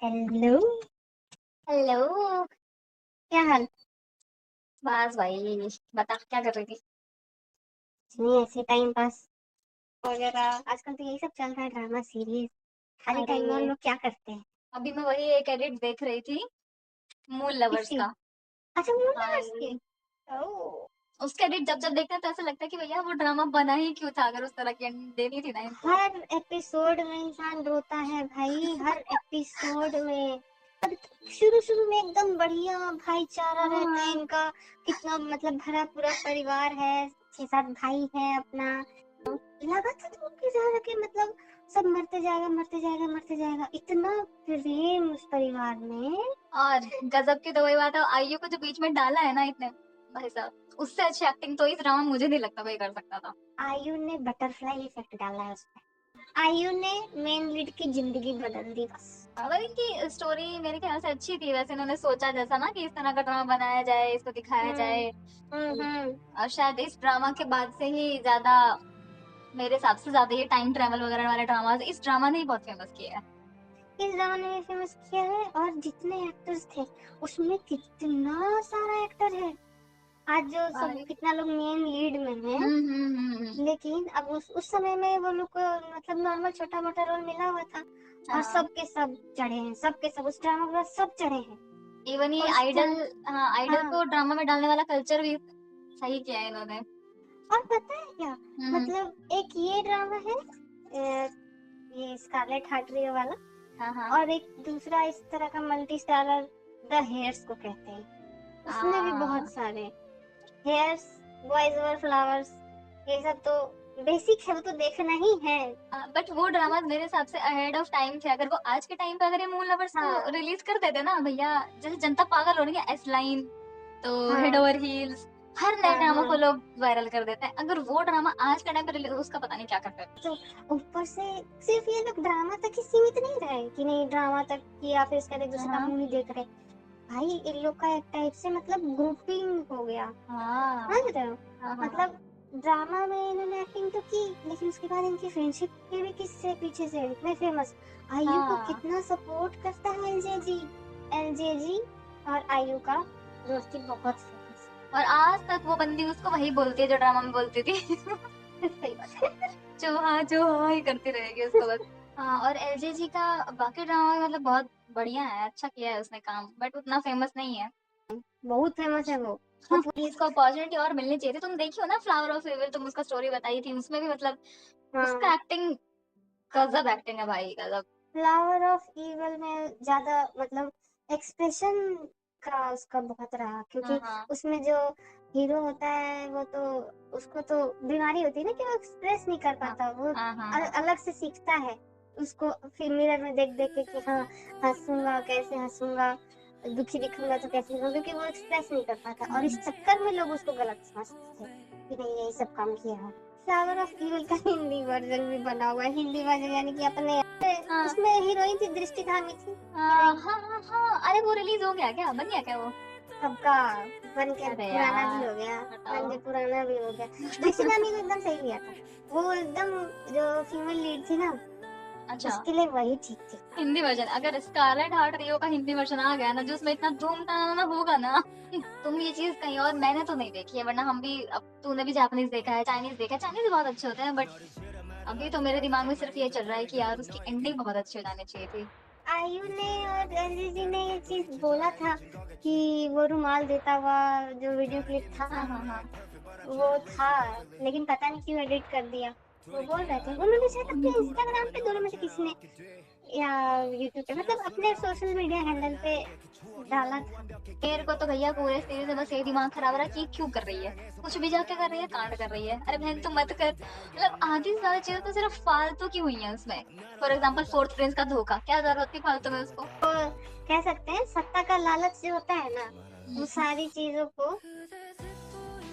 Hello. Hello. क्या हाल? बस भाई, बता क्या कर रही थी? नहीं, ऐसे टाइम पास वगैरह आजकल तो यही सब चल रहा है, ड्रामा सीरीज। खाली अरे टाइम में हम लोग क्या करते हैं? अभी मैं वही एक एडिट देख रही थी, मून लवर्स किसकी? का। अच्छा, मून लवर्स की। भाई, ओह। उसका एडिट जब जब देखते हैं तो ऐसा लगता है कि भैया वो ड्रामा बना ही क्यों था, अगर उस तरह की एंडिंग देनी थी ना इनको। हर एपिसोड में इंसान रोता है भाई, हर एपिसोड में। शुरू शुरू में एकदम बढ़िया भाईचारा रहता है हाँ। इनका। कितना मतलब भरा पूरा परिवार है, 6-7 भाई है अपना। लगा था तुमको ज्यादा कि मतलब सब मरते जाएगा मरते जाएगा मरते जाएगा, इतना प्रेम उस परिवार में। और गजब की तो वही बात है, आईयू को जो बीच में डाला है ना इतने, भाई साहब उससे अच्छी एक्टिंग तो इस ड्रामा में मुझे नहीं लगता भाई कर सकता था। आयु ने बटरफ्लाई इफेक्ट डाला है उसमें। आयु ने मेन लीड की जिंदगी बदल दी बस। और इनकी स्टोरी मेरे ख्याल से अच्छी थी, वैसे इन्होंने सोचा जैसा ना कि इस तरह का ड्रामा बनाया जाए, इसको दिखाया हम्म जाए। हम्म। और शायद इस ड्रामा के बाद से ही ज्यादा, मेरे हिसाब से ज्यादा ये टाइम ट्रेवल वगैरह वाले ड्रामास इस ड्रामा ने ही बहुत फेमस किया है। इस जमाने में फेमस किया है, और जितने एक्टर्स थे उसमें कितना सारा एक्टर है। आज जो सब अरे कितना लोग मेन लीड में है। हम्म। लेकिन अब उस समय में वो लोग को मतलब नॉर्मल छोटा मोटा रोल मिला हुआ था। और हाँ, सबके सब चढ़े हैं, सबके सब उस ड्रामा के बाद सब चढ़े हैं। इवन ये और उस आइडल, टाइम। हाँ आइडल हाँ। को ड्रामा में डालने वाला कल्चर भी सही किया है इन्होंने। और पता है क्या? हम्म। मतलब एक ये ड्रामा है, ये स्कारलेट हार्ट रियो वाला। हाँ हाँ और एक दूसरा इस तरह का मल्टी स्टारर, द हेयर्स को कहते हैं। उसमें भी बहुत हाँ। सारे हेयर्स, बॉयज ओवर फ्लावर्स, ये सब तो बेसिक है, वो तो देखना ही है। बट वो ड्रामा मेरे हिसाब से अहेड ऑफ टाइम थे, अगर वो आज के टाइम पे अगर ये मून लवर्स को हाँ रिलीज कर देते ना भैया, जैसे जनता पागल हो रही है, एस लाइन तो हेड हाँ ओवर हील्स, हर नए हाँ ड्रामा को हाँ। लोग वायरल कर देते हैं। अगर वो ड्रामा आज के टाइम पे रिलीज, उसका पता नहीं क्या करते हैं। तो ऊपर से सिर्फ ये लोग ड्रामा तक ही सीमित नहीं रहे कि नहीं ड्रामा तक की या फिर इसका एक दूसरे का हाँ मूवी देख रहे। भाई इन लोग का एक टाइप से मतलब ग्रुपिंग हो गया। हाँ समझ रहे हो? हाँ हाँ। मतलब ड्रामा में इन्होंने एक्टिंग तो की, लेकिन उसके बाद इनकी फ्रेंडशिप के भी किससे पीछे से इतने फेमस। आयु को हाँ कितना सपोर्ट करता है एलजेजी। एलजेजी और आयु का दोस्ती बहुत फेमस। और आज तक वो बंदी उसको वही बोलती है जो ड्रामा में बोलती थी। सही बात जो हाँ ही करती रहेगी उसको बस। हाँ, और एलजेजी का बाकी ड्रामा भी मतलब बहुत बढ़िया है, अच्छा किया है उसने काम, बट उतना फेमस नहीं है। बहुत फेमस है वो। इसको अपॉर्चुनिटी और मिलनी चाहिए थी। तुम देखी हो ना फ्लावर ऑफ एविल, तुम उसका स्टोरी बताई थी, उसमें भी मतलब हाँ, उसका एक्टिंग, गजब एक्टिंग है भाई, गजब। फ्लावर ऑफ इवल में ज्यादा मतलब एक्सप्रेशन का उसका बहुत रहा, क्योंकि हाँ उसमें जो हीरो होता है वो तो उसको तो बीमारी होती है ना कि वो एक्सप्रेस नहीं कर हाँ पाता, वो हाँ हाँ हाँ। अलग से सीखता है उसको। फिर मिरर में देख देख के कि हाँ, हंसूंगा कैसे हंसूंगा, दुखी दिखूंगा तो कैसे दिखूंगा, क्योंकि वो एक्सप्रेस नहीं कर पाता, और इस चक्कर में लोग उसको गलत समझते थे कि नहीं यही सब काम किया है। फ्लावर ऑफ इवल का हिंदी वर्जन भी बना हुआ है, हिंदी वर्जन यानी कि अपने हाँ उसमें हीरोइन थी, दृष्टि धामी थी हाँ हीरोइन। हाँ हाँ हाँ। अरे वो रिलीज हो गया क्या, बन गया क्या वो? सबका बन के अरे पुराना भी यार, हो गया, बन बताओ। के पुराना भी हो गया। दृष्टि धामी को एकदम सही लिया था। वो एकदम जो फीमेल लीड थी ना, अच्छा, उसके लिए वही ठीक थी। हिंदी वर्जन अगर स्कारलेट हार्ट रियो का हिंदी वर्जन आ गया ना, जो उसमें इतना धूम धड़ाना होगा ना, तुम ये चीज कहीं और मैंने तो नहीं देखी है, वरना हम भी, अब तूने भी जापानीज देखा है, चाइनीज देखा है, चाइनीज भी बहुत अच्छे होते हैं, बट अभी तो मेरे दिमाग में सिर्फ ये चल रहा है कि यार उसकी एंडिंग बहुत अच्छी हो जानी चाहिए थी। आयु ने और रणजीत जी ने ये चीज बोला था कि वो रुमाल देता हुआ जो वीडियो क्लिप था हाँ हाँ हाँ। वो था, लेकिन पता नहीं क्यों एडिट कर दिया। वो बोल रहे थे उन्होंने शायद अपने इंस्टाग्राम पे, दोनों में से किसी ने या यूट्यूब पे, मतलब अपने सोशल मीडिया हैंडल पे डाला था। मेरे को तो भैया पूरे सीरीज में बस ये दिमाग खराब रहा कि क्यों कर रही है, कुछ भी जाके कर रही है, कांड कर रही है, अरे बहन तू मत कर। मतलब आधी से ज्यादा चीजें तो सिर्फ फालतू की हुई है उसमें। फॉर एग्जाम्पल फोर्थ प्रिंस का धोखा, क्या जरूरत थी फालतू में उसको। तो कह सकते हैं सत्ता का लालच जो होता है ना, वो सारी चीजों को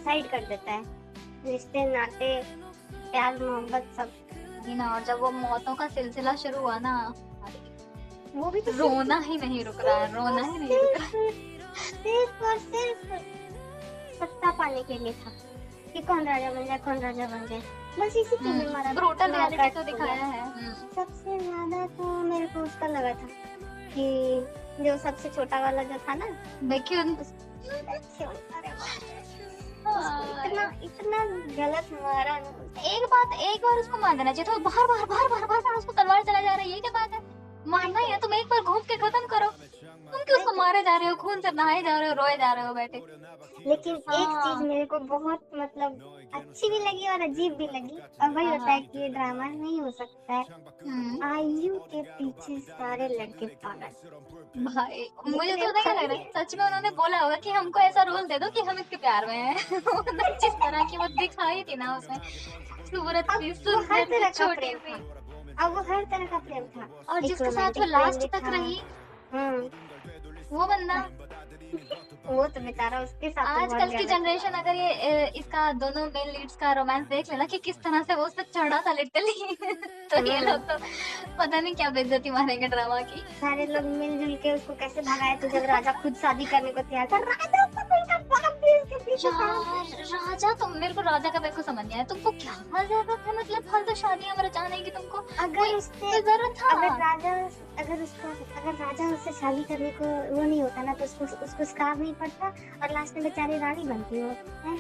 साइड कर देता है। रिश्ते नाते प्यार मोहब्बत सब। ही ना, और जब वो मौतों का सिलसिला शुरू हुआ ना, वो भी तो सिर्फ रोना ही नहीं रुक रहा है, सिर्फ रोना और ही नहीं रुक रहा है। सिर्फ और सिर्फ सत्ता पाने के लिए था कि कौन राजा बन जाए, कौन राजा बन जाए। बस इसी के लिए मारा ब्रूटल रियलिटी मारकाट तो हो गया। दिखाया है। सबसे ज्यादा तो मेरे को उसका लगा था कि जो सबसे छोटा वाला जो था ना, देखिए अरे उसको इतना इतना गलत मारा ना। एक बार उसको मार देना चाहिए था, बार बार बार बार बार बार उसको तलवार चला जा रहा है, ये क्या बात है? मारना ही है, तुम एक बार घूम के खत्म करो, तुम क्यों उसको मारे जा रहे हो, खून से नहाए जा रहे हो, रोए जा रहे हो बैठे। लेकिन एक हाँ। चीज मेरे को बहुत मतलब अच्छी भी लगी और अजीब भी लगी, और वही होता है कि ये ड्रामा नहीं हो सकता है। आयु के पीछे सारे लड़के पागल। भाई मुझे इतने तो नहीं लग रहा है सच में उन्होंने बोला होगा कि हमको ऐसा रोल दे दो कि हम इसके प्यार में हैं। मतलब जिस तरह की वो दिखाई थी ना उसमें, सूरत अब थी, वो हर सुंदर तरह थी, का छोटी प्रेम थी, था, अब वो हर तरह का प्रेम था। और एक जिसके साथ वो रोमांटिक प्रेम लास्ट भी तक था। रही हम्म, वो बंदा। वो तो बेचारा उसके साथ तो बहुत आजकल की गलत जनरेशन हुआ। अगर ये इसका दोनों मेन लीड्स का रोमांस देख लेना कि किस तरह से वो उस पर चढ़ा था लिटरली, तो ये लोग तो पता नहीं क्या बेइज्जती मारेंगे ड्रामा की। सारे लोग मिलजुल के उसको कैसे भगाए, तो जब राजा खुद शादी करने को तैयार था, राजा तो बेटा बाप भी उसके पीछे था। यार राजा, तुम मेरे को राजा का बिल्कुल समझ नहीं आया, तुमको क्या जरूरत है मतलब फालतू शादियां रचाने की, तुमको अगर उससे कोई जरूरत था? अगर राजा उससे शादी करने को वो नहीं होता ना, तो उसको स्कार्फ नहीं पड़ता और लास्ट में बेचारी रानी बनती हो हैं?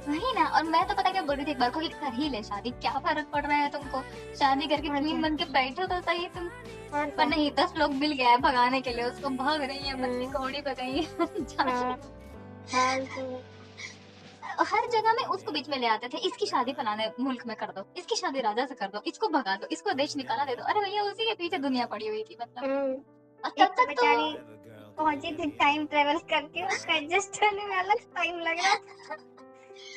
वही ना, और मैं तो पता क्या बोल रही थी एक बार को कि कर ही ले शादी, क्या फर्क पड़ रहा है तुमको, शादी करके और क्वीन क्या? बन के बैठो तो सही तुम। और पर क्या? नहीं, 10 लोग मिल गया है भगाने के लिए उसको, भाग रही है बंदी घोड़ी पे गई। हाँ, फालतू। हर जगह में उसको बीच में ले आते थे, इसकी शादी फलाने मुल्क में कर दो, इसकी शादी राजा से कर दो, इसको भगा दो, इसको देश निकाला दे दो, अरे भैया उसी के पीछे दुनिया पड़ी हुई थी मतलब। और एक तब तो तक तो बेचारी पहुंची थी टाइम ट्रेवल करके, उसका एडजस्ट होने में अलग टाइम लग रहा था,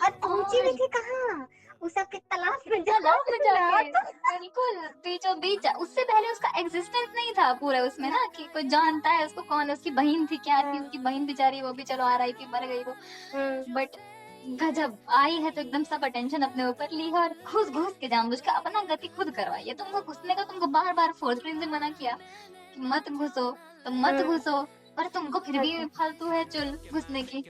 और पहुंची भी और थी कहाँ, उस सबके तलाश में तालाब में जाके तो बिल्कुल बीचों बीच, उससे पहले उसका एग्जिस्टेंस नहीं था पूरे उसमें ना, कि कोई जानता है उसको कौन है, उसकी बहन थी क्या थी, उसकी बहन बेचारी वो भी चलो आ रही थी, मर गई वो, बट गजब आई है तो एकदम सब अटेंशन अपने ऊपर ली है, और घुस घुस के जानबूझ के अपना गति खुद करवाई है। तुमको घुसने का तुमको बार बार फोर्स से मना किया कि मत घुसो, तो मत घुसो, पर तुमको फिर भी फालतू है चुल घुसने की।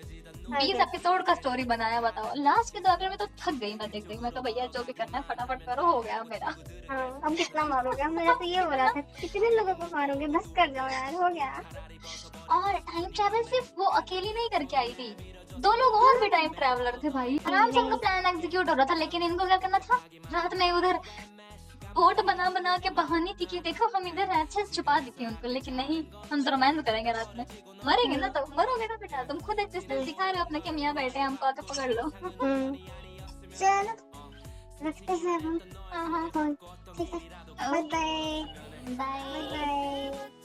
20 एपिसोड का स्टोरी बनाया, बताओ लास्ट के 2 एपिसोड में तो थक गई मैं देख देख, मैं कहा भैया जो भी करना है फटाफट करो, हो गया मेरा। हाँ, अब कितना मारोगे, मेरा तो ये हो रहा था कितने लोगों को मारोगे, बस कर जाओ यार, हो गया। और टाइम ट्रैवल सिर्फ वो अकेली नहीं करके आई थी, 2 लोग और भी टाइम ट्रैवलर थे भाई, आराम से उनका प्लान एग्जीक्यूट हो रहा था, लेकिन इनको क्या करना था, रात में उधर बोट बना बना के बहानी थी कि देखो हम इधर हैं, अच्छे से छुपा दी थी उनको, लेकिन नहीं, हम तो रोमांस करेंगे रात में, मरेंगे ना तो मरोगे ना बेटा, तुम खुद एग्जिस्टेंस दिखा रहे हो अपने कि हम यहाँ बैठे हैं, हमको आके पकड़ लो। चलो रखते हैं हम हाँ हाँ, फोन, ठीक है, बाय बाय बाय। बाय।